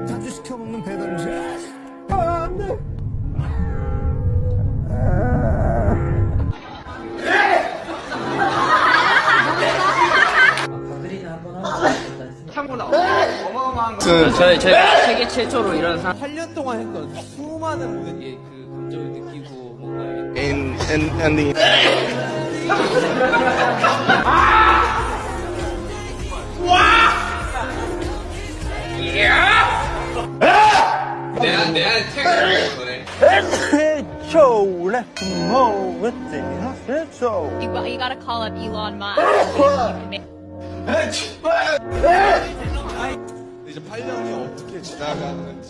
자주 시켜먹는 배달 음식. 아, 안 돼. 참고로 어마어마한 거. 제가 세계 최초로 이런 상 8년 동안 했던 수많은 모든 그 감정을 느끼고 뭔가 And the 내 책을 거네. 최초래 뭐였지? 최초. You gotta call up Elon Musk. You can make- 이제 8년이 어떻게 지나가는지.